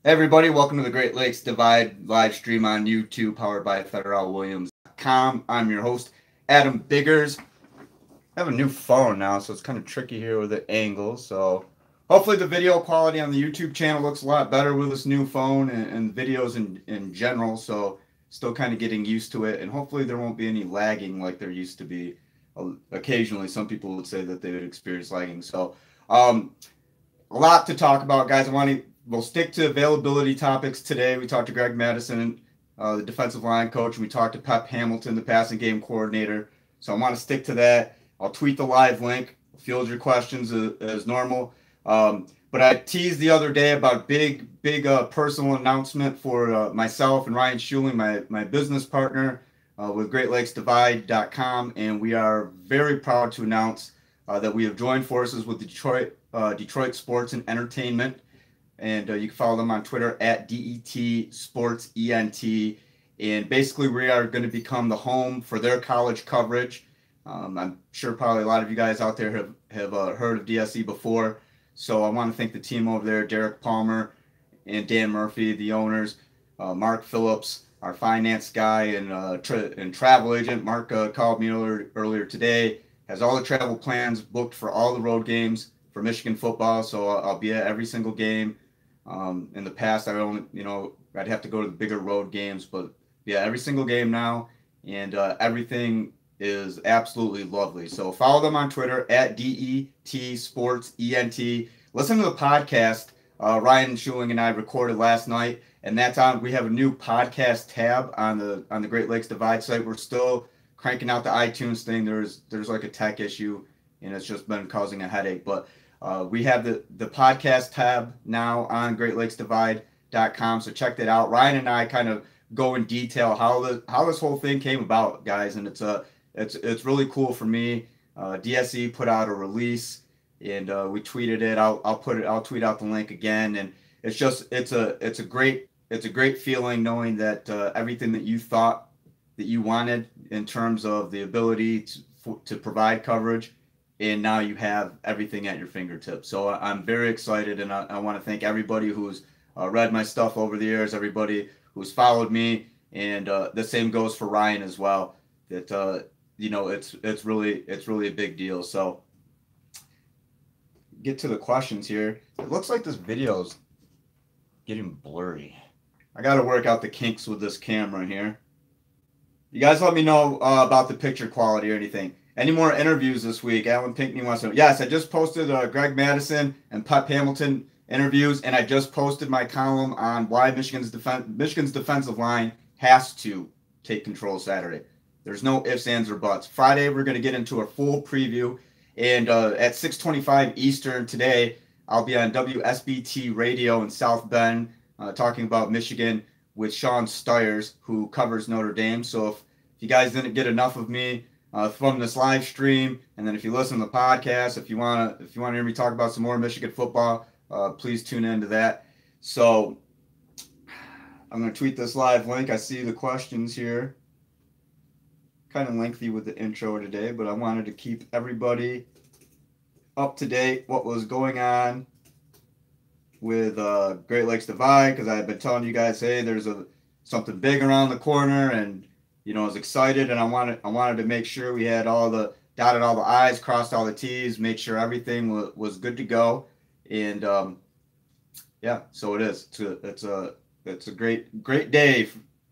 Hey everybody, welcome to the Great Lakes Divide live stream on YouTube, powered by FederalWilliams.com. I'm your host, Adam Biggers. I have a new phone now, so it's kind of tricky here with the angle. So hopefully the video quality on the YouTube channel looks a lot better with this new phone and videos in general. So still kind of getting used to it, and hopefully there won't be any lagging like there used to be. Occasionally, some people would say that they would experience lagging. So a lot to talk about, guys. We'll stick to availability topics today. We talked to Greg Mattison, the defensive line coach, and we talked to Pep Hamilton, the passing game coordinator. So I want to stick to that. I'll tweet the live link, field your questions as normal. But I teased the other day about big personal announcement for myself and Ryan Schuling, my business partner with GreatLakesDivide.com, and we are very proud to announce that we have joined forces with Detroit Sports and Entertainment. And you can follow them on Twitter at DET Sports ENT. And basically, we are going to become the home for their college coverage. I'm sure probably a lot of you guys out there have heard of DSE before. So I want to thank the team over there, Derek Palmer and Dan Murphy, the owners, Mark Phillips, our finance guy and travel agent. Mark called me earlier today, has all the travel plans booked for all the road games for Michigan football. So I'll be at every single game. In the past, I'd have to go to the bigger road games, but yeah, every single game now, and everything is absolutely lovely. So follow them on Twitter at DET Sports ENT. Listen to the podcast Ryan Schuling and I recorded last night, and that's on. We have a new podcast tab on the Great Lakes Divide site. We're still cranking out the iTunes thing. There's like a tech issue, and it's just been causing a headache, but we have the podcast tab now on GreatLakesDivide.com, so check that out. Ryan and I kind of go in detail how this whole thing came about, guys, and it's really cool for me. DSE put out a release, and we tweeted it. I'll tweet out the link again, and it's a great feeling knowing that everything that you thought that you wanted in terms of the ability to provide coverage, and now you have everything at your fingertips. So I'm very excited, and I want to thank everybody who's read my stuff over the years, everybody who's followed me, and the same goes for Ryan as well. That it's really a big deal. So get to the questions here. It looks like this video's getting blurry. I got to work out the kinks with this camera here. You guys let me know about the picture quality or anything. Any more interviews this week? Alan Pinkney wants to know. Yes, I just posted Greg Mattison and Pep Hamilton interviews, and I just posted my column on why Michigan's defensive line has to take control Saturday. There's no ifs, ands, or buts. Friday, we're going to get into a full preview, and at 6:25 Eastern today, I'll be on WSBT Radio in South Bend talking about Michigan with Sean Stiers, who covers Notre Dame. So if you guys didn't get enough of me from this live stream, and then if you listen to the podcast, if you want to hear me talk about some more Michigan football, please tune into that. So I'm going to tweet this live link. I see the questions here. Kind of lengthy with the intro today, but I wanted to keep everybody up to date what was going on with Great Lakes Divide, because I've been telling you guys, hey, there's something big around the corner, and I was excited, and I wanted to make sure we had dotted all the I's, crossed all the T's, make sure everything was good to go, and yeah, so it is. It's a great day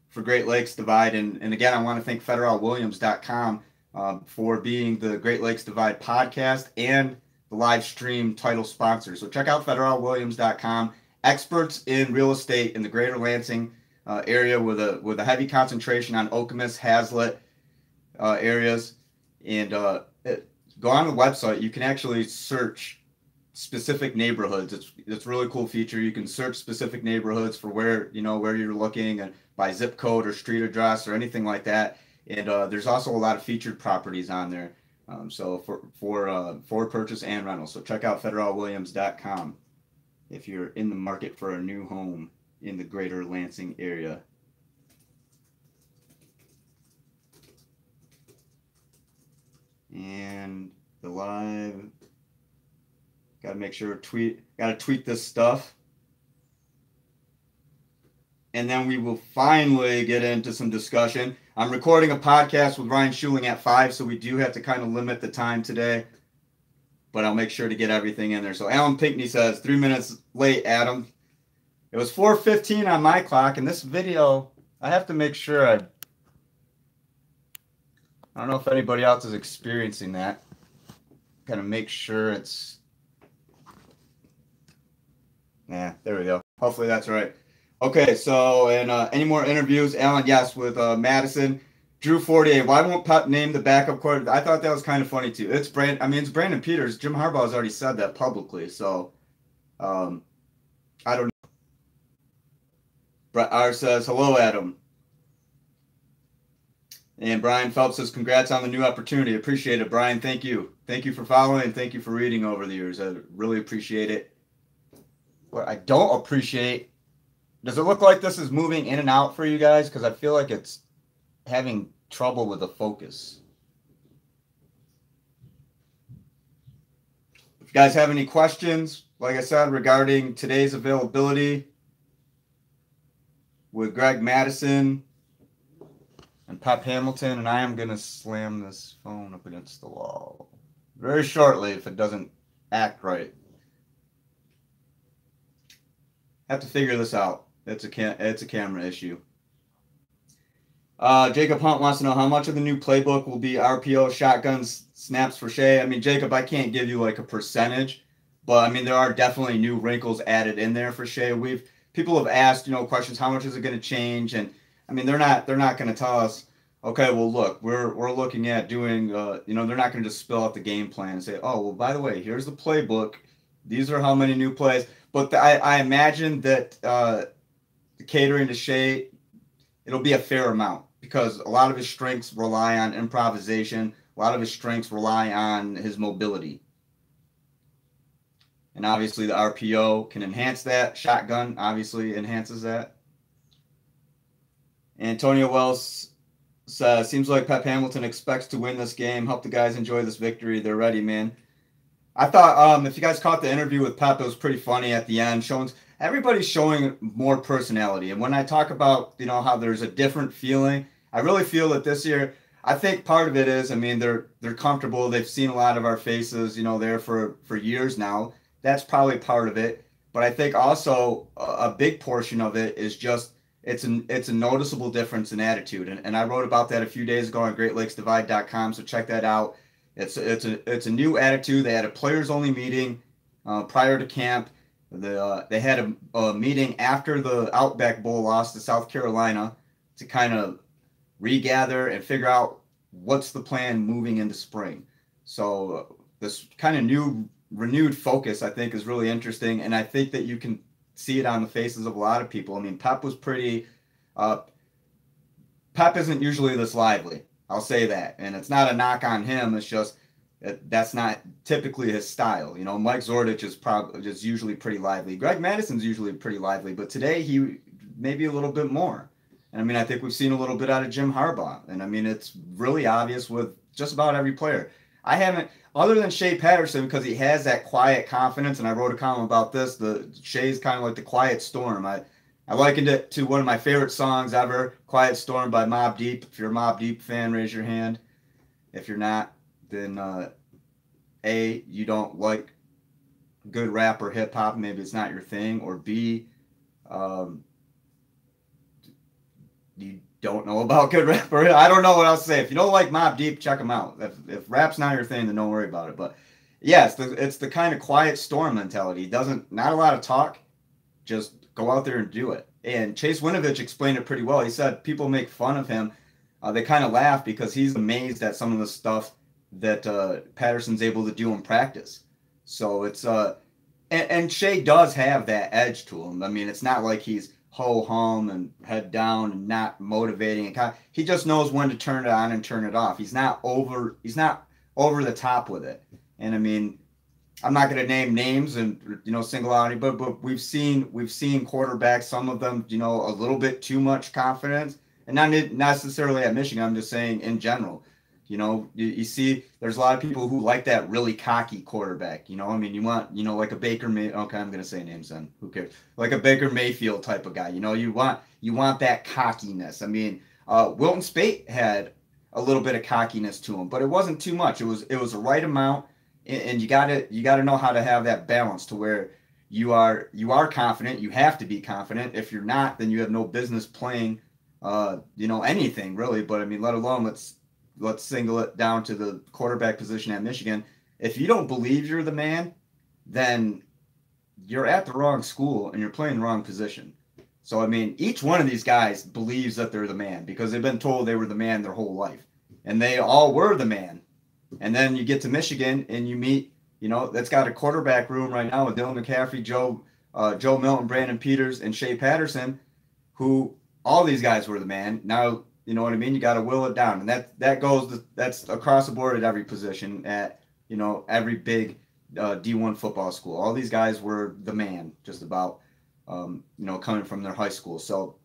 for Great Lakes Divide, and again, I want to thank FederalWilliams.com for being the Great Lakes Divide podcast and the live stream title sponsor. So check out FederalWilliams.com, experts in real estate in the Greater Lansing area with a heavy concentration on Okemos, Hazlitt areas, and go on the website. You can actually search specific neighborhoods. It's a really cool feature. You can search specific neighborhoods for where you're looking, and by zip code or street address or anything like that. And there's also a lot of featured properties on there. So for purchase and rental. So check out FederalWilliams.com if you're in the market for a new home in the Greater Lansing area. And the live, got to make sure gotta tweet this stuff. and then we will finally get into some discussion. I'm recording a podcast with Ryan Schuling at 5, so we do have to kind of limit the time today, but I'll make sure to get everything in there. So Alan Pinkney says, 3 minutes late, Adam. It was 4:15 on my clock, and this video, I have to make sure I don't know if anybody else is experiencing that. Gotta make sure it's... Yeah, there we go. Hopefully that's right. Okay, so, and any more interviews? Alan, yes, with Mattison. Drew 48. Why won't Pep name the backup quarterback? I thought that was kind of funny, too. It's Brandon Peters. Jim Harbaugh has already said that publicly, so I don't know. Brett R says, hello, Adam. And Brian Phelps says, congrats on the new opportunity. Appreciate it, Brian. Thank you. Thank you for following, and thank you for reading over the years. I really appreciate it. What I don't appreciate, does it look like this is moving in and out for you guys? Because I feel like it's having trouble with the focus. If you guys have any questions, like I said, regarding today's availability with Greg Mattison and Pep Hamilton, and I am going to slam this phone up against the wall very shortly if it doesn't act right. Have to figure this out. It's a camera issue. Jacob Hunt wants to know how much of the new playbook will be RPO, shotguns, snaps for Shea. I mean, Jacob, I can't give you like a percentage, but I mean there are definitely new wrinkles added in there for Shea. People have asked, questions. How much is it going to change? And I mean, they're not going to tell us, okay, well, look, we're looking at doing, they're not going to just spill out the game plan and say, oh, well, by the way, here's the playbook. These are how many new plays. But I imagine that the catering to Shea, it'll be a fair amount because a lot of his strengths rely on improvisation. A lot of his strengths rely on his mobility. And obviously the RPO can enhance that. Shotgun obviously enhances that. Antonio Wells says, seems like Pep Hamilton expects to win this game. Help the guys enjoy this victory. They're ready, man. I thought if you guys caught the interview with Pep, it was pretty funny at the end. Everybody's showing more personality. And when I talk about, how there's a different feeling, I really feel that this year, I think part of it is, I mean, they're comfortable. They've seen a lot of our faces, there for years now. That's probably part of it. But I think also a big portion of it is just it's a noticeable difference in attitude. And I wrote about that a few days ago on GreatLakesDivide.com, so check that out. It's a new attitude. They had a players-only meeting prior to camp. They had a meeting after the Outback Bowl loss to South Carolina to kind of regather and figure out what's the plan moving into spring. So this kind of new renewed focus, I think, is really interesting, and I think that you can see it on the faces of a lot of people. I mean, Pep was pretty. Pep isn't usually this lively. I'll say that, and it's not a knock on him. It's just that's not typically his style. Mike Zordich is usually pretty lively. Greg Mattison's usually pretty lively, but today he maybe a little bit more. And I mean, I think we've seen a little bit out of Jim Harbaugh, and I mean, it's really obvious with just about every player. I haven't, other than Shea Patterson, because he has that quiet confidence, and I wrote a column about this. Shea's kind of like the quiet storm. I likened it to one of my favorite songs ever, Quiet Storm by Mobb Deep. If you're a Mobb Deep fan, raise your hand. If you're not, then A, you don't like good rap or hip-hop. Maybe it's not your thing. Or B, you don't know about good rap. Or I don't know what else to say. If you don't like Mobb Deep, check them out. If rap's not your thing, then don't worry about it. But yeah, it's the kind of quiet storm mentality. Not a lot of talk, just go out there and do it. And Chase Winovich explained it pretty well. He said people make fun of him. They kind of laugh because he's amazed at some of the stuff that Patterson's able to do in practice. So it's and Shea does have that edge to him. I mean, it's not like he's ho-hum and head down and not motivating. He just knows when to turn it on and turn it off. He's not over the top with it. And I mean, I'm not going to name names and single out anybody, but we've seen quarterbacks, some of them, a little bit too much confidence, and not necessarily at Michigan. I'm just saying in general, You see there's a lot of people who like that really cocky quarterback. I mean, you want, like a Baker May. Okay, I'm gonna say names then. Who cares? Like a Baker Mayfield type of guy. You want that cockiness. I mean, Wilton Spate had a little bit of cockiness to him, but it wasn't too much. It was the right amount, and you gotta know how to have that balance to where you are confident. You have to be confident. If you're not, then you have no business playing, anything really. But I mean, let alone let's single it down to the quarterback position at Michigan. If you don't believe you're the man, then you're at the wrong school and you're playing the wrong position. So I mean, each one of these guys believes that they're the man because they've been told they were the man their whole life, and they all were the man. And then you get to Michigan and you meet, that's got a quarterback room right now with Dylan McCaffrey, Joe Milton, Brandon Peters, and Shea Patterson, who all these guys were the man. Now, you know what I mean? You got to will it down. And that's across the board at every position at, every big D1 football school. All these guys were the man just about, coming from their high school. So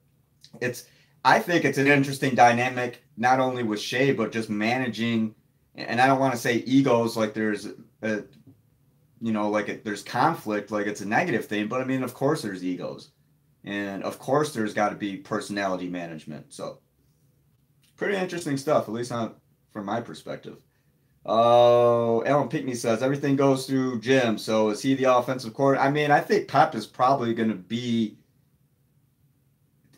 I think it's an interesting dynamic, not only with Shea, but just managing. And I don't want to say egos like there's there's conflict, like it's a negative thing, but I mean, of course there's egos, and of course there's got to be personality management. So pretty interesting stuff, at least from my perspective. Alan Pinkney says everything goes through Jim. So is he the offensive coordinator? I mean, I think Pep is probably going to be.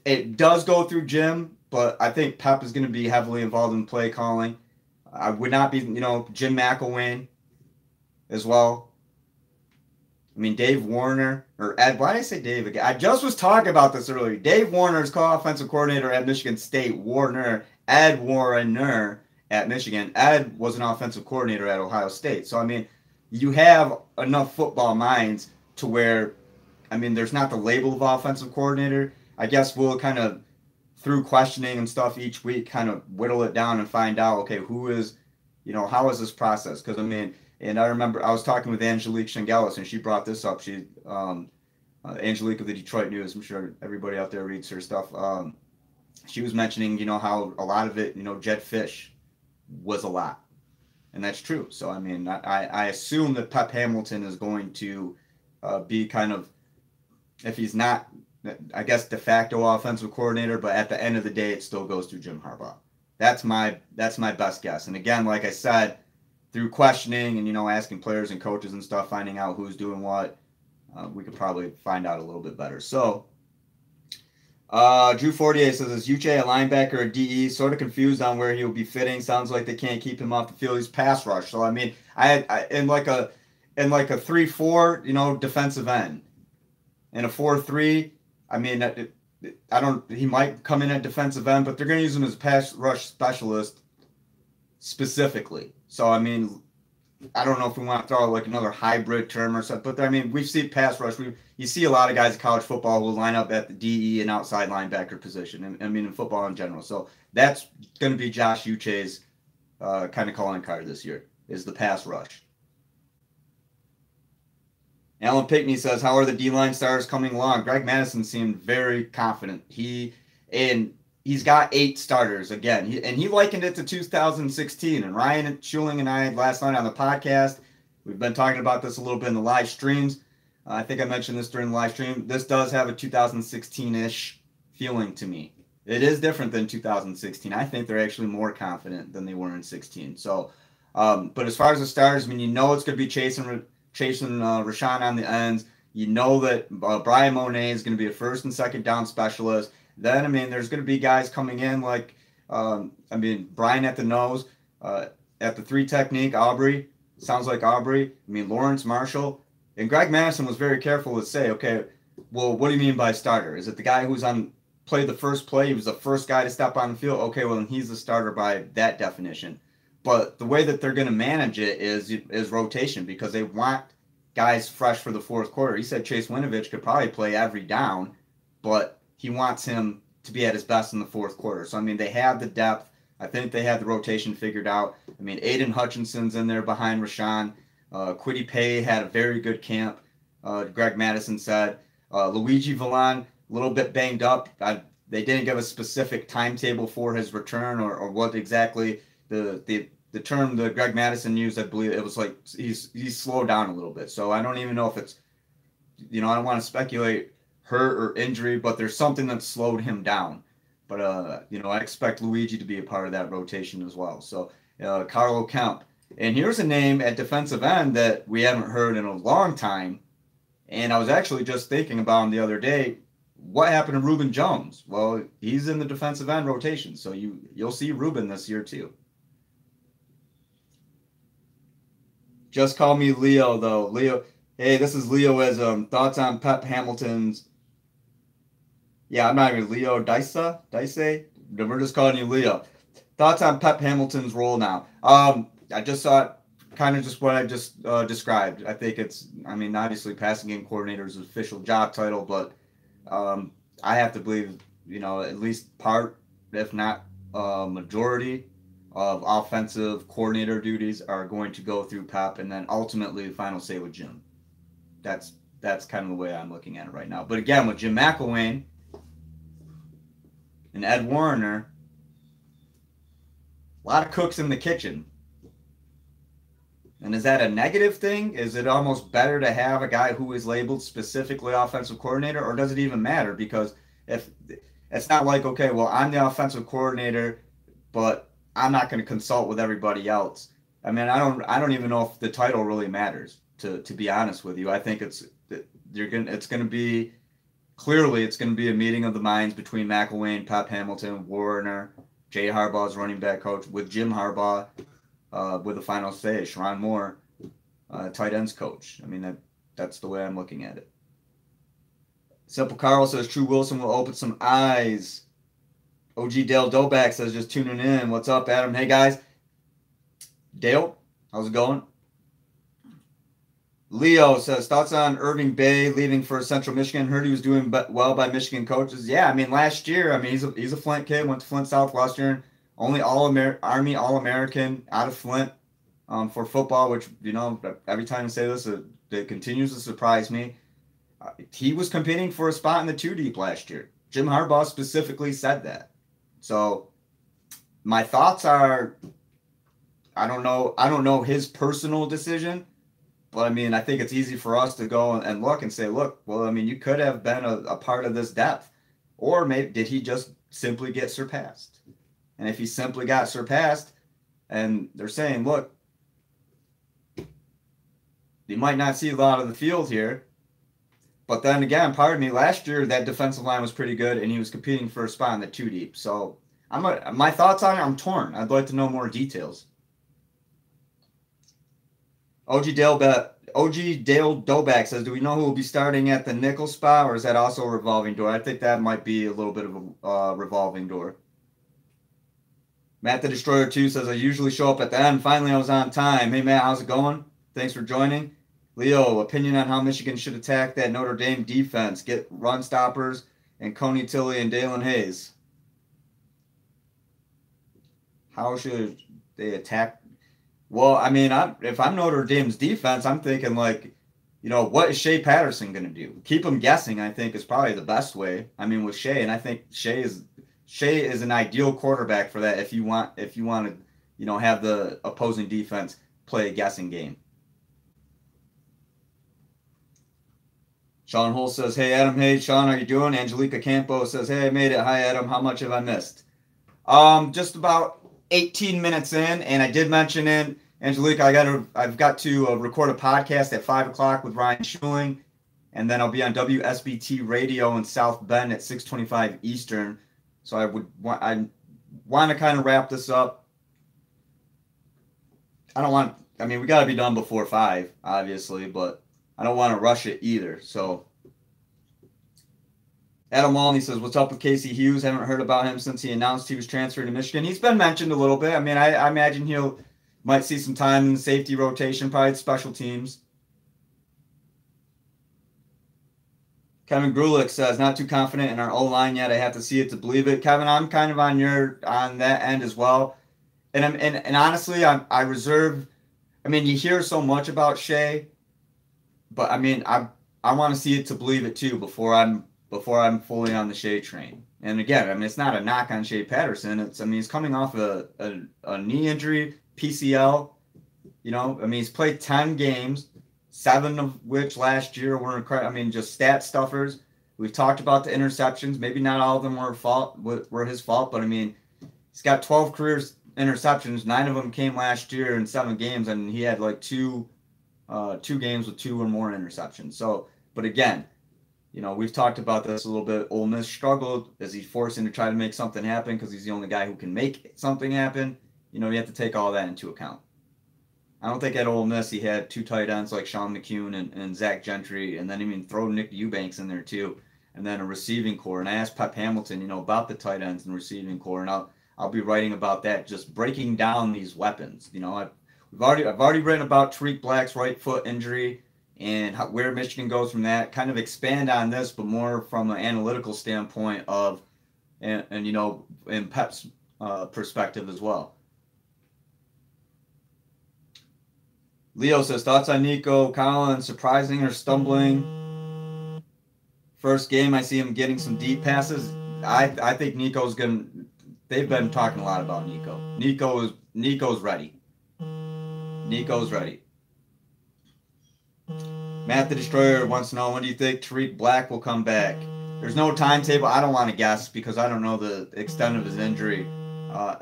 It does go through Jim, but I think Pep is going to be heavily involved in play calling. I would not be, Jim McElwain as well. I mean, Dave Warner, or Ed, why did I say Dave again? I just was talking about this earlier. Dave Warner is co-offensive coordinator at Michigan State. Ed Warner at Michigan. Ed was an offensive coordinator at Ohio State. So, I mean, you have enough football minds to where, I mean, there's not the label of offensive coordinator. I guess we'll kind of, through questioning and stuff each week, kind of whittle it down and find out, okay, who is, how is this process? Because, I mean, and I remember I was talking with Angelique Shengelis, and she brought this up. Angelique of the Detroit News, I'm sure everybody out there reads her stuff. She was mentioning, how a lot of it, Jed Fish was a lot. And that's true. So, I mean, I assume that Pep Hamilton is going to be kind of, if he's not, I guess, de facto offensive coordinator, but at the end of the day, it still goes through Jim Harbaugh. That's my best guess. And again, like I said, through questioning and, asking players and coaches and stuff, finding out who's doing what, we could probably find out a little bit better. So, Drew Fortier says, is Uche a linebacker or DE? Sort of confused on where he'll be fitting. Sounds like they can't keep him off the field. He's pass rush. So, I mean, I in like a 3-4, defensive end. In a 4-3, I mean, he might come in at defensive end, but they're going to use him as a pass rush specialist specifically. So, I mean, I don't know if we want to throw like another hybrid term or something, but I mean, we've seen pass rush. You see a lot of guys in college football who line up at the DE and outside linebacker position, and I mean, in football in general. So that's going to be Josh Uche's kind of calling card this year, is the pass rush. Alan Pinkney says, how are the D-line stars coming along? Greg Mattison seemed very confident. He's got 8 starters again. He likened it to 2016. And Ryan Schuling and I last night on the podcast, we've been talking about this a little bit in the live streams. I think I mentioned this during the live stream. This does have a 2016-ish feeling to me. It is different than 2016. I think they're actually more confident than they were in 16. So, but as far as the starters, I mean, it's going to be chasing Rashawn on the ends. That Brian Monet is going to be a first and second down specialist. Then, I mean, there's going to be guys coming in like, Brian at the nose, at the 3 technique, Aubrey. Sounds like Aubrey. I mean, Lawrence Marshall. And Greg Mattison was very careful to say, okay, well, what do you mean by starter? Is it the guy who's played the first play? He was the first guy to step on the field. Okay, well, then he's the starter by that definition. But the way that they're going to manage it is rotation, because they want guys fresh for the fourth quarter. He said Chase Winovich could probably play every down, but he wants him to be at his best in the fourth quarter. So, I mean, they have the depth. I think they have the rotation figured out. I mean, Aiden Hutchinson's in there behind Rashawn. Kwity Paye had a very good camp, Greg Mattison said. Luigi Villon, a little bit banged up. They didn't give a specific timetable for his return or what exactly the the term that Greg Mattison used, I believe it was like he's slowed down a little bit. So I don't even know if it's, I don't want to speculate hurt or injury, but there's something that slowed him down. But I expect Luigi to be a part of that rotation as well. So Carlo Kemp. And here's a name at defensive end that we haven't heard in a long time. And I was actually just thinking about him the other day. What happened to Reuben Jones? Well, he's in the defensive end rotation, so you'll see Reuben this year too. Just call me Leo, though. Leo, hey, this is Leoism. Thoughts on Pep Hamilton's? Yeah, I'm not even Leo Dice. We're just calling you Leo. Thoughts on Pep Hamilton's role now? I just saw it, kind of just what I just described. I think obviously passing game coordinator is an official job title, but I have to believe, at least part, if not majority, of offensive coordinator duties are going to go through Pep, and then ultimately the final say with Jim. That's kind of the way I'm looking at it right now. But again, with Jim McElwain and Ed Warner, a lot of cooks in the kitchen. And is that a negative thing? Is it almost better to have a guy who is labeled specifically offensive coordinator, or does it even matter? Because if it's not like, okay, well, I'm the offensive coordinator, but I'm not going to consult with everybody else. I mean, I don't even know if the title really matters, to be honest with you. I think it's going to be a meeting of the minds between McElwain, Pep Hamilton, Warner, Jay Harbaugh's running back coach, with Jim Harbaugh with the final say, Sharon Moore, tight ends coach. I mean, that's the way I'm looking at it. Simple Carl says True Wilson will open some eyes. OG Dale Doback says just tuning in. What's up, Adam? Hey, guys. Dale, how's it going? Leo says thoughts on Irving Bay leaving for Central Michigan. Heard he was doing well by Michigan coaches. Yeah, I mean, last year, he's a Flint kid. Went to Flint Southwestern. Only Army All-American out of Flint for football, which, every time I say this, it continues to surprise me. He was competing for a spot in the 2 deep last year. Jim Harbaugh specifically said that. So my thoughts are, I don't know his personal decision, but I think it's easy for us to go and look and say, look, well, you could have been a part of this depth, or maybe did he just simply get surpassed? And if he simply got surpassed, and they're saying, look, you might not see a lot of the field here, but then again, pardon me, last year that defensive line was pretty good, and he was competing for a spot in the 2 deep. So my thoughts on it, I'm torn. I'd like to know more details. OG Dale Doback says, do we know who will be starting at the nickel spot, or is that also a revolving door? I think that might be a little bit of a revolving door. Matt the Destroyer 2 says, I usually show up at the end. Finally, I was on time. Hey, Matt, how's it going? Thanks for joining. Leo, opinion on how Michigan should attack that Notre Dame defense. Get run stoppers and Coney Tilley and Dalen Hayes. How should they attack? Well, if I'm Notre Dame's defense, I'm thinking what is Shea Patterson going to do? Keep them guessing, I think, is probably the best way. With Shea, and I think Shea is an ideal quarterback for that if you want to, have the opposing defense play a guessing game. Sean Hull says, hey, Adam. Hey, Sean, how you doing? Angelica Campo says, hey, I made it. Hi, Adam. How much have I missed? Just about 18 minutes in, and I did mention in Angelica, I've got to record a podcast at 5 o'clock with Ryan Schuling, and then I'll be on WSBT Radio in South Bend at 6:25 Eastern. So I want to kind of wrap this up. We got to be done before 5, obviously, but I don't want to rush it either. So Adam Malney says, what's up with Casey Hughes? Haven't heard about him since he announced he was transferring to Michigan. He's been mentioned a little bit. I imagine might see some time in the safety rotation, probably special teams. Kevin Grulich says, not too confident in our O-line yet. I have to see it to believe it. Kevin, I'm kind of on that end as well. And honestly, I reserve. You hear so much about Shea, but I want to see it to believe it too before I'm fully on the Shea train. And again, it's not a knock on Shea Patterson. He's coming off a knee injury, PCL. You know, I mean, he's played 10 games, 7 of which last year were incredible. I mean, just stat stuffers. We've talked about the interceptions. Maybe not all of them were his fault, but I mean, he's got 12 career interceptions. 9 of them came last year in 7 games, and he had like two games with 2 or more interceptions. So, but again, you know, we've talked about this a little bit. Ole Miss struggled. Is he forcing to try to make something happen because he's the only guy who can make something happen? You know, you have to take all that into account. I don't think at Ole Miss he had 2 tight ends like Sean McCune and Zach Gentry, and then even throw Nick Eubanks in there too, and then a receiving core. And I asked Pep Hamilton, you know, about the tight ends and receiving core, and I'll be writing about that, just breaking down these weapons. You know, I've already written about Tariq Black's right foot injury and where Michigan goes from that. Kind of expand on this, but more from an analytical standpoint of, and you know, in Pep's perspective as well. Leo says, thoughts on Nico Collins, surprising or stumbling? First game, I see him getting some deep passes. I think Nico's going to, they've been talking a lot about Nico. Nico's ready. Nico's ready. Matt the Destroyer wants to know, when do you think Tariq Black will come back? There's no timetable. I don't want to guess because I don't know the extent of his injury.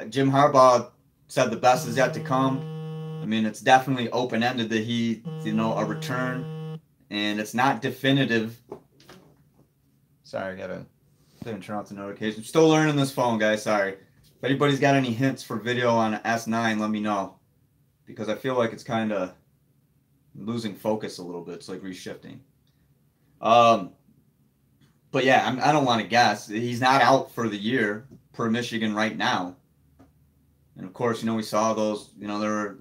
Jim Harbaugh said the best is yet to come. I mean, it's definitely open-ended that he, you know, a return, and it's not definitive. Sorry, didn't turn off the notification. Still learning this phone, guys. Sorry. If anybody's got any hints for video on S9, let me know, because I feel like it's kind of losing focus a little bit. It's like reshifting. But yeah, I don't want to guess. He's not out for the year per Michigan right now. And of course, you know, we saw those, you know, there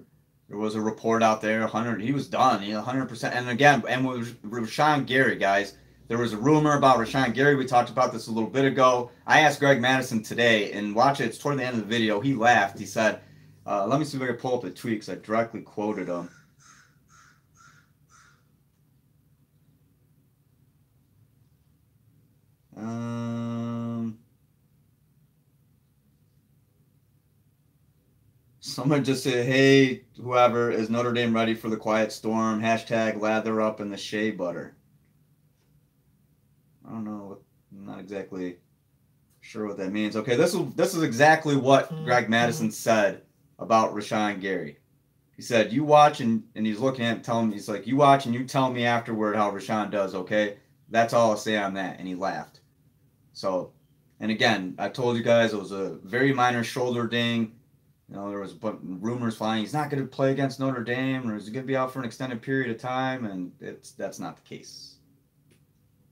was a report out there, 100, he was done, you know, 100%. And again, and with Rashawn Gary, guys, there was a rumor about Rashawn Gary. We talked about this a little bit ago. I asked Greg Mattison today, and watch it, it's toward the end of the video. He laughed. He said, let me see if I can pull up the tweet, because I directly quoted him. Someone just said, hey, whoever, is Notre Dame ready for the quiet storm? Hashtag lather up in the shea butter. I don't know. I'm not exactly sure what that means. Okay, this is exactly what Greg Mattison said about Rashawn Gary. He said, you watch, and he's looking at him, telling me, he's like, you watch and you tell me afterward how Rashawn does, okay? That's all I'll say on that. And he laughed. So, and again, I told you guys it was a very minor shoulder ding. You know, there was rumors flying. He's not going to play against Notre Dame, or is he going to be out for an extended period of time? And that's not the case.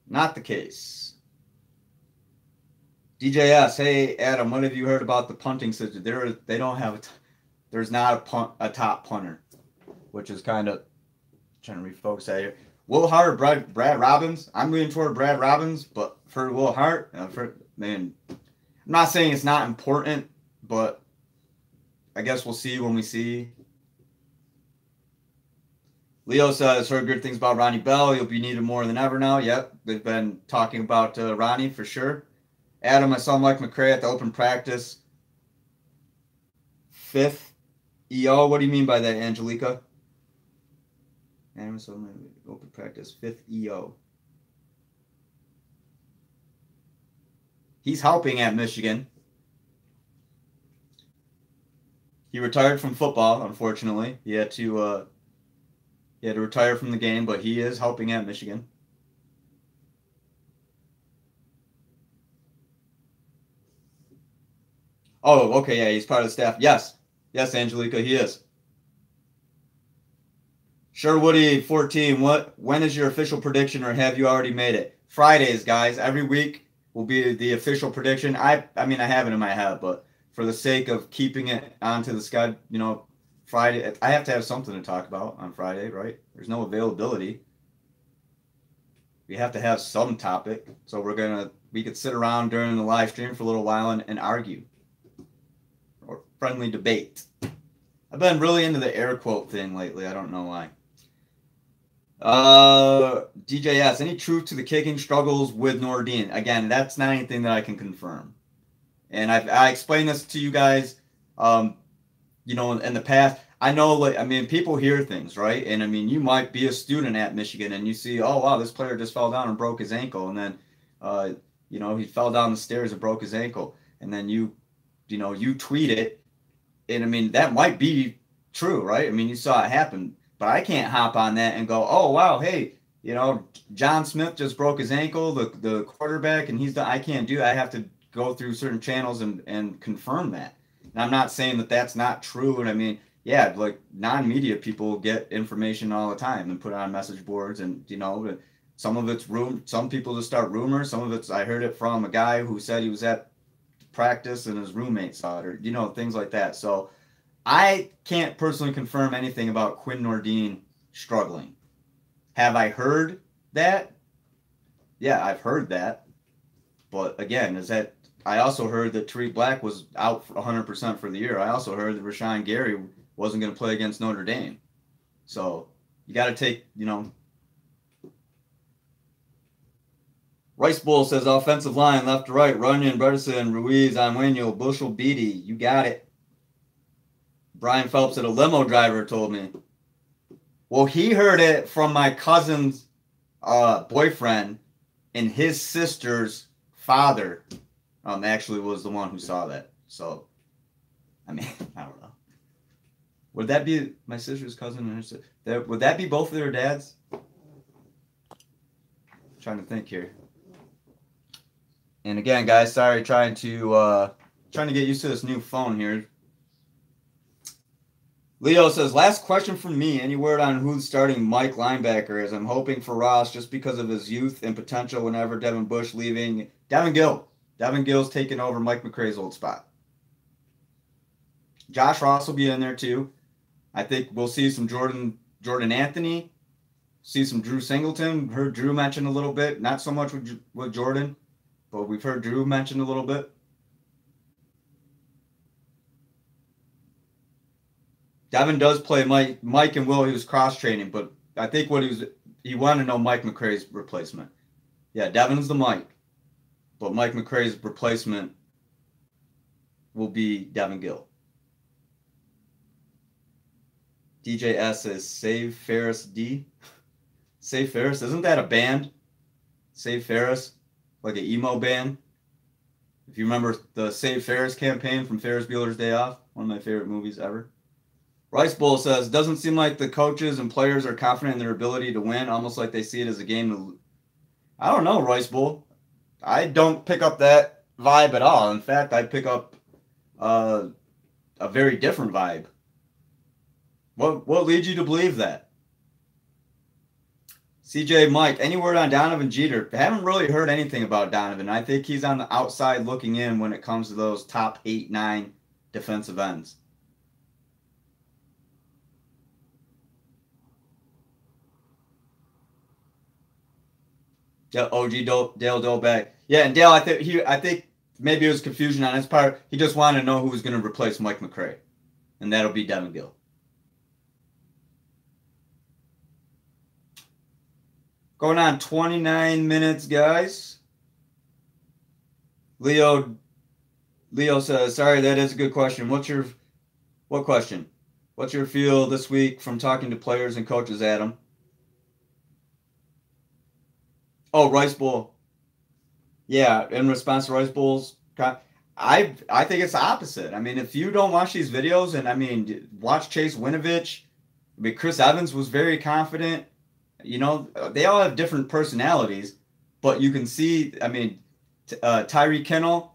Not the case. DJS, hey Adam, what have you heard about the punting system? They don't have there's not a top punter, which is kind of trying to refocus that here. Will Hart, Brad Robbins. I'm leaning toward Brad Robbins, but for Will Hart, man, I'm not saying it's not important, but I guess we'll see when we see. Leo says, heard good things about Ronnie Bell. He'll be needed more than ever now. Yep, they've been talking about Ronnie for sure. Adam, I saw Mike McCray at the open practice. 5th EO. What do you mean by that, Angelica? Adam, so open practice, 5th EO. He's helping at Michigan. He retired from football, unfortunately. He had to retire from the game, but he is helping at Michigan. Oh, okay, yeah, he's part of the staff. Yes, Angelica, he is. Sure, Woody 14. When is your official prediction, or have you already made it? Fridays, guys. Every week will be the official prediction. I mean, I have it in my head, but for the sake of keeping it onto the schedule, you know, Friday, I have to have something to talk about on Friday, right? There's no availability. We have to have some topic. So we could sit around during the live stream for a little while and argue. Or friendly debate. I've been really into the air quote thing lately. I don't know why. DJS, any truth to the kicking struggles with Notre Dame? Again, that's not anything that I can confirm. And I explained this to you guys. you know, in the past, I know, like, I mean, people hear things, right? And I mean, you might be a student at Michigan and you see, oh, wow, this player just fell down and broke his ankle. And then, uh, you know, he fell down the stairs and broke his ankle. And then you know, you tweet it. And I mean, that might be true, right? I mean, you saw it happen. But I can't hop on that and go, oh, wow, hey, you know, John Smith just broke his ankle, the quarterback, and he's done. I can't do it. I have to go through certain channels and confirm that. And I'm not saying that that's not true. And I mean, yeah, like non-media people get information all the time and put it on message boards, and you know, some of it's some people just start rumors. Some of it's I heard it from a guy who said he was at practice and his roommate saw it, or you know, things like that. So I can't personally confirm anything about Quinn Nordin struggling. Have I heard that? Yeah, I've heard that. But again, I also heard that Tariq Black was out 100% for the year. I also heard that Rashawn Gary wasn't going to play against Notre Dame. So you got to take, you know. Rice Bowl says offensive line, left to right, Runyon, Mattison, Ruiz, Onwenu, Bushel, Beatty. You got it. Brian Phelps said a limo driver told me. Well, he heard it from my cousin's boyfriend, and his sister's father actually was the one who saw that. So, I mean, I don't know. Would that be my sister's cousin and her sister? Would that be both of their dads? I'm trying to think here. And again, guys, sorry, trying to get used to this new phone here. Leo says, last question from me. Any word on who's starting Mike linebacker is? I'm hoping for Ross just because of his youth and potential whenever Devin Bush leaving. Devin Gill. Devin Gill's taking over Mike McCray's old spot. Josh Ross will be in there too. I think we'll see some Jordan Anthony. See some Drew Singleton. Heard Drew mention a little bit. Not so much with Jordan, but we've heard Drew mention a little bit. Devin does play Mike and Will. He was cross-training, but I think he wanted to know Mike McCray's replacement. Yeah, Devin's the Mike, but Mike McCray's replacement will be Devin Gill. DJ S says, Save Ferris D. Save Ferris? Isn't that a band? Save Ferris? Like an emo band? If you remember the Save Ferris campaign from Ferris Bueller's Day Off, one of my favorite movies ever. Rice Bowl says, doesn't seem like the coaches and players are confident in their ability to win, almost like they see it as a game. I don't know, Rice Bowl. I don't pick up that vibe at all. In fact, I pick up a very different vibe. What leads you to believe that? CJ Mike, any word on Donovan Jeter? I haven't really heard anything about Donovan. I think he's on the outside looking in when it comes to those top 8, 9 defensive ends. Yeah, OG Dale Doback. Yeah, and Dale, I think maybe it was confusion on his part. He just wanted to know who was going to replace Mike McCray, and that'll be Devin Gill. Going on 29 minutes, guys. Leo says, sorry, that is a good question. What question? What's your feel this week from talking to players and coaches, Adam? Oh, Rice Bowl. Yeah, in response to Rice Bowl's, I think it's the opposite. I mean, if you don't watch these videos, and I mean, watch Chase Winovich. I mean, Chris Evans was very confident. You know, they all have different personalities, but you can see, I mean, Tyree Kinnell,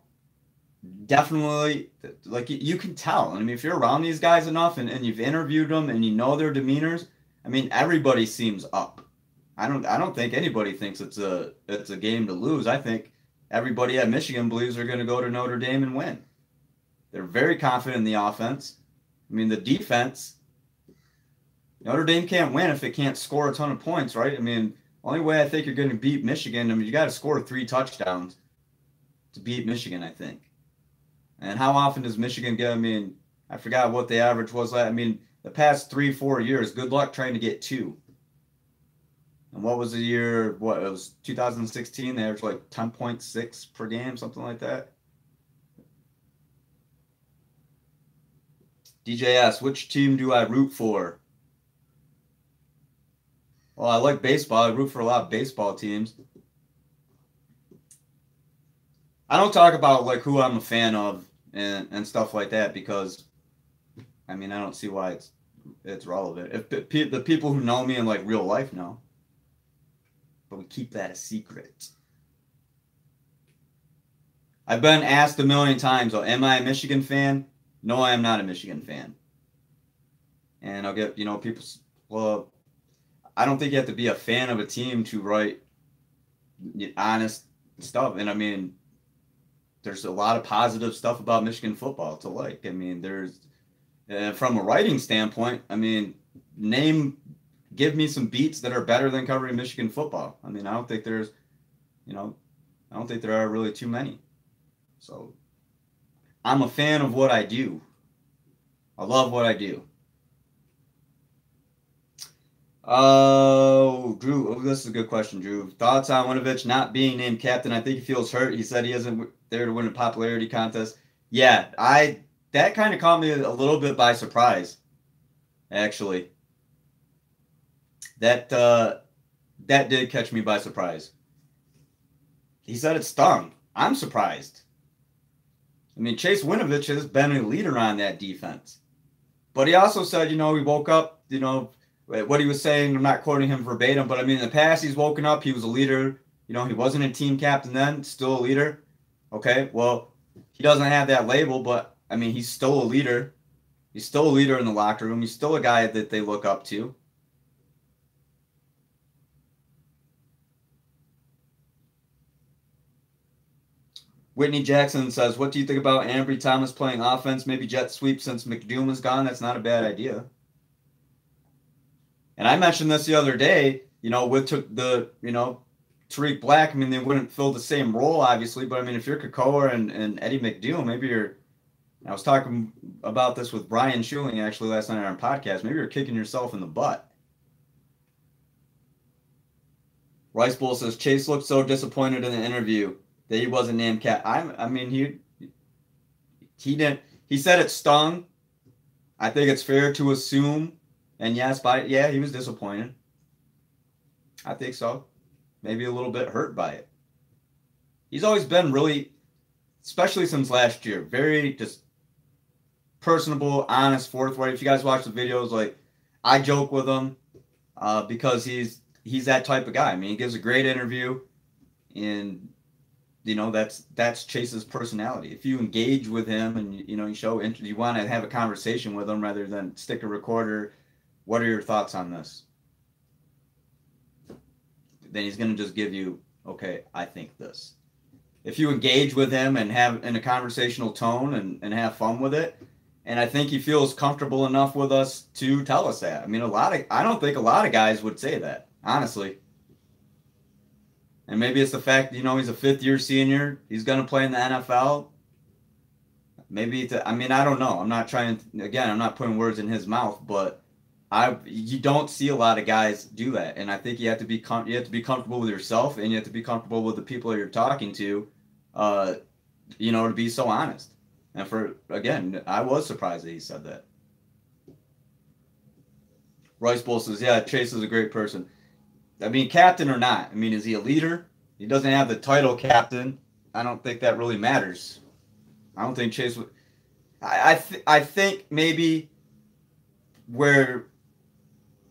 definitely, like, you can tell. I mean, if you're around these guys enough and you've interviewed them and you know their demeanors, I mean, everybody seems up. I don't think anybody thinks it's a game to lose. I think everybody at Michigan believes they're going to go to Notre Dame and win. They're very confident in the offense. I mean, the defense, Notre Dame can't win if it can't score a ton of points, right? I mean, only way I think you're going to beat Michigan, I mean, you got to score 3 touchdowns to beat Michigan, I think. And how often does Michigan get? I mean, I forgot what the average was. I mean, the past 3-4 years, good luck trying to get 2. And what was the year? What, it was 2016? They averaged like 10.6 per game, something like that. DJS, which team do I root for? Well, I like baseball. I root for a lot of baseball teams. I don't talk about like who I'm a fan of and stuff like that because, I mean, I don't see why it's relevant. If the people who know me in like real life know, but we keep that a secret. I've been asked a million times, oh, am I a Michigan fan? No, I am not a Michigan fan. And I'll get, people, well, I don't think you have to be a fan of a team to write honest stuff. And I mean, there's a lot of positive stuff about Michigan football to like. I mean, there's, from a writing standpoint, I mean, give me some beats that are better than covering Michigan football. I mean, I don't think there are really too many. So I'm a fan of what I do. I love what I do. Oh, Drew, this is a good question, Drew. Thoughts on Winovich not being named captain? I think he feels hurt. He said he isn't there to win a popularity contest. Yeah, that kind of caught me a little bit by surprise, actually. That did catch me by surprise. He said it stung. I'm surprised. I mean, Chase Winovich has been a leader on that defense. But he also said, he woke up, what he was saying, I'm not quoting him verbatim, but I mean, in the past, he's woken up, he was a leader. He wasn't a team captain then, still a leader. Okay, well, he doesn't have that label, but I mean, he's still a leader. He's still a leader in the locker room. He's still a guy that they look up to. Whitney Jackson says, what do you think about Ambry Thomas playing offense? Maybe jet sweep since McDoom is gone. That's not a bad idea. And I mentioned this the other day, with Tariq Black. I mean, they wouldn't fill the same role, obviously, but I mean, if you're Kakoa and Eddie McDoom, maybe I was talking about this with Brian Schuling actually last night on our podcast. Maybe you're kicking yourself in the butt. Rice Bowl says, Chase looked so disappointed in the interview that he wasn't named cap. I mean, he didn't. He said it stung. I think it's fair to assume. And yes, he was disappointed. I think so. Maybe a little bit hurt by it. He's always been really, especially since last year, very just personable, honest, forthright. If you guys watch the videos, like I joke with him because he's that type of guy. I mean, he gives a great interview, and that's Chase's personality. If you engage with him and you show interest, you want to have a conversation with him rather than stick a recorder. What are your thoughts on this? Then he's going to just give you, okay, I think this. If you engage with him and have in a conversational tone and have fun with it, and I think he feels comfortable enough with us to tell us that. I mean, I don't think a lot of guys would say that, honestly. And maybe it's the fact, he's a fifth-year senior. He's going to play in the NFL. Maybe, I don't know. I'm not putting words in his mouth, but you don't see a lot of guys do that. And I think you have to be comfortable with yourself, and you have to be comfortable with the people you're talking to, to be so honest. And I was surprised that he said that. Rice Bowl says, yeah, Chase is a great person. I mean, captain or not, I mean, is he a leader? He doesn't have the title captain. I don't think that really matters. I don't think Chase would. I think maybe where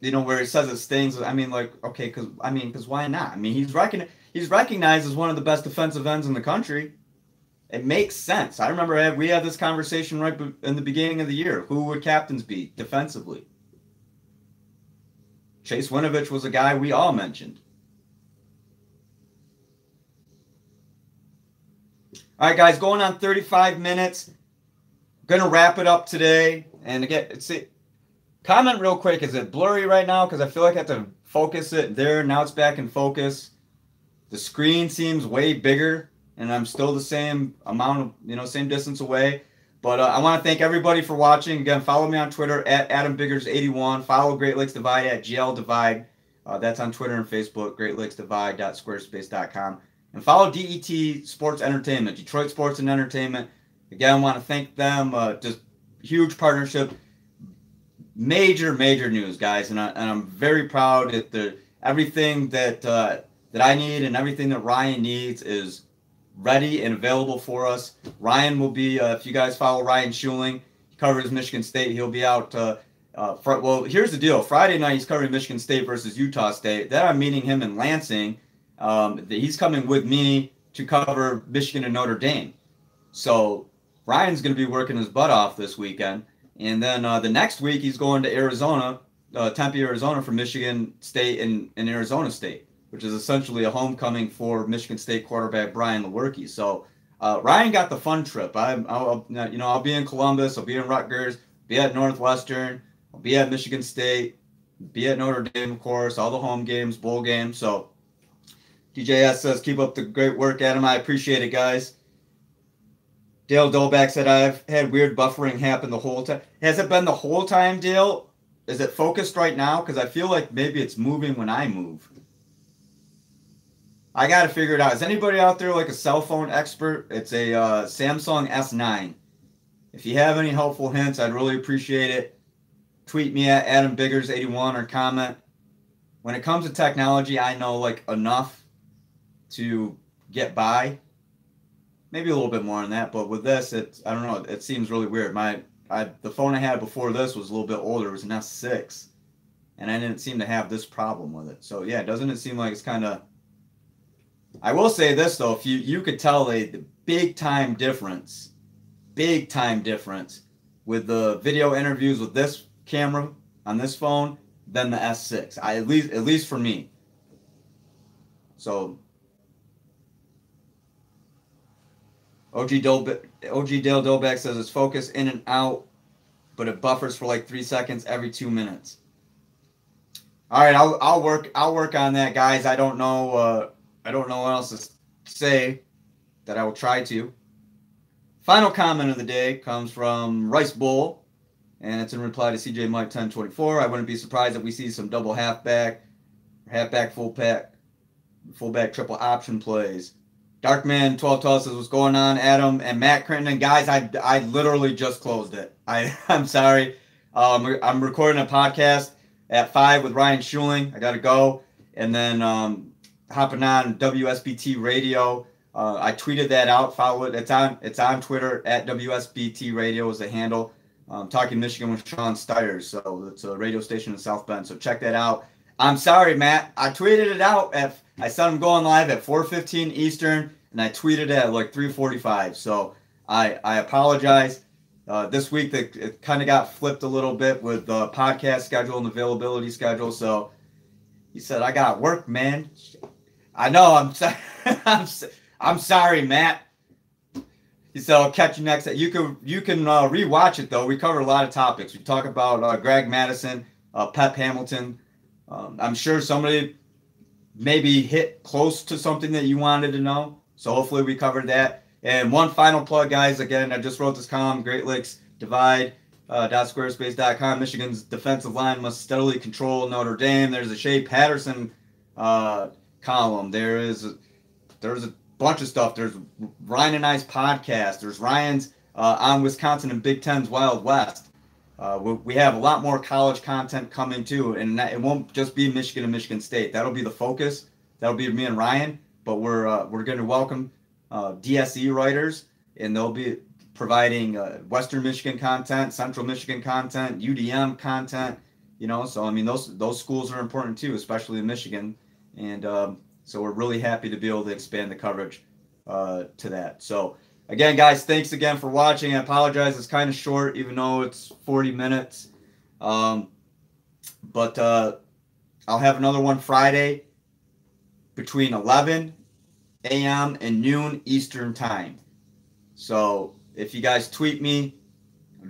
it says it stings. I mean, like, okay, because why not? I mean, he's recognized as one of the best defensive ends in the country. It makes sense. I remember we had this conversation right in the beginning of the year. Who would captains be defensively? Chase Winovich was a guy we all mentioned. All right, guys, going on 35 minutes. Going to wrap it up today. And again, comment real quick. Is it blurry right now? Because I feel like I have to focus it there. Now it's back in focus. The screen seems way bigger, and I'm still the same amount of, same distance away. But I want to thank everybody for watching. Again, follow me on Twitter at AdamBiggers81. Follow Great Lakes Divide at GL Divide. That's on Twitter and Facebook, greatlakesdivide.squarespace.com. And follow DET Sports Entertainment, Detroit Sports and Entertainment. Again, I want to thank them. Just huge partnership. major news, guys, and I'm very proud that everything that I need and everything that Ryan needs is ready and available for us. Ryan will be, if you guys follow Ryan Schuling, he covers Michigan State. He'll be out. Well, here's the deal. Friday night he's covering Michigan State versus Utah State. Then I'm meeting him in Lansing. He's coming with me to cover Michigan and Notre Dame. So Ryan's going to be working his butt off this weekend. And then the next week he's going to Arizona, Tempe, Arizona for Michigan State and Arizona State, which is essentially a homecoming for Michigan State quarterback Brian Lewerke. So Ryan got the fun trip. I'll be in Columbus, I'll be in Rutgers, be at Northwestern, I'll be at Michigan State, be at Notre Dame, of course, all the home games, bowl games. So DJS says, keep up the great work, Adam. I appreciate it, guys. Dale Dolbeck said, I've had weird buffering happen the whole time. Has it been the whole time, Dale? Is it focused right now? Because I feel like maybe it's moving when I move. I got to figure it out. Is anybody out there like a cell phone expert? It's a Samsung S9. If you have any helpful hints, I'd really appreciate it. Tweet me at AdamBiggers81 or comment. When it comes to technology, I know like enough to get by. Maybe a little bit more than that, but with this, I don't know. It seems really weird. The phone I had before this was a little bit older. It was an S6, and I didn't seem to have this problem with it. So yeah, doesn't it seem like it's kind of? I will say this though, if you could tell the big time difference with the video interviews with this camera on this phone than the S6. At least for me. So. OG Dale Dolbeck says it's focused in and out, but it buffers for like 3 seconds every 2 minutes. All right, I'll work on that, guys. I don't know what else to say that I will try to. Final comment of the day comes from Rice Bull, and it's in reply to CJ Mike 1024. I wouldn't be surprised if we see some double halfback, fullback triple option plays. Darkman 1212 says, what's going on, Adam and Matt Crittenden? Guys, I literally just closed it. I'm sorry. I'm recording a podcast at 5 with Ryan Schuling. I got to go. And then hopping on WSBT Radio. I tweeted that out. Follow it. It's on Twitter at WSBT Radio is the handle. Talking Michigan with Sean Steyers. So it's a radio station in South Bend. So check that out. I'm sorry, Matt. I tweeted it out I saw him going live at 4:15 Eastern, and I tweeted at like 3:45. So I apologize. This week it kind of got flipped a little bit with the podcast schedule and availability schedule. So he said, "I got work, man." I know. I'm sorry. I'm sorry, Matt. He said, "I'll catch you next." You can rewatch it though. We covered a lot of topics. We talk about Greg Mattison, Pep Hamilton. I'm sure somebody maybe hit close to something that you wanted to know. So hopefully we covered that. And one final plug, guys. Again, I just wrote this column, Great Lakes Divide, .squarespace.com. Michigan's defensive line must steadily control Notre Dame. There's a Shea Patterson column. There's a bunch of stuff. There's Ryan and I's podcast. There's Ryan's on Wisconsin and Big Ten's Wild West. We have a lot more college content coming too, and it won't just be Michigan and Michigan State. That'll be the focus. That'll be me and Ryan. But we're going to welcome DSE writers, and they'll be providing Western Michigan content, Central Michigan content, UDM content. So I mean those schools are important too, especially in Michigan, and so we're really happy to be able to expand the coverage to that. So. Again, guys, thanks again for watching. I apologize. It's kind of short, even though it's 40 minutes. But I'll have another one Friday between 11 a.m. and noon Eastern time. So if you guys tweet me,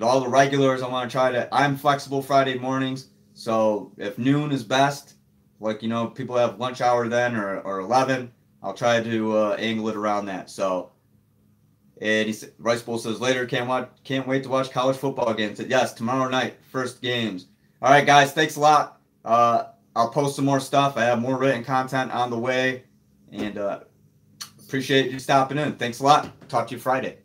all the regulars, I want to try to. I'm flexible Friday mornings. So if noon is best, like, people have lunch hour then or 11, I'll try to angle it around that. So. And Rice Bowl says later, can't wait to watch college football games. Yes, tomorrow night, first games. All right, guys, thanks a lot. I'll post some more stuff. I have more written content on the way, and appreciate you stopping in. Thanks a lot. Talk to you Friday.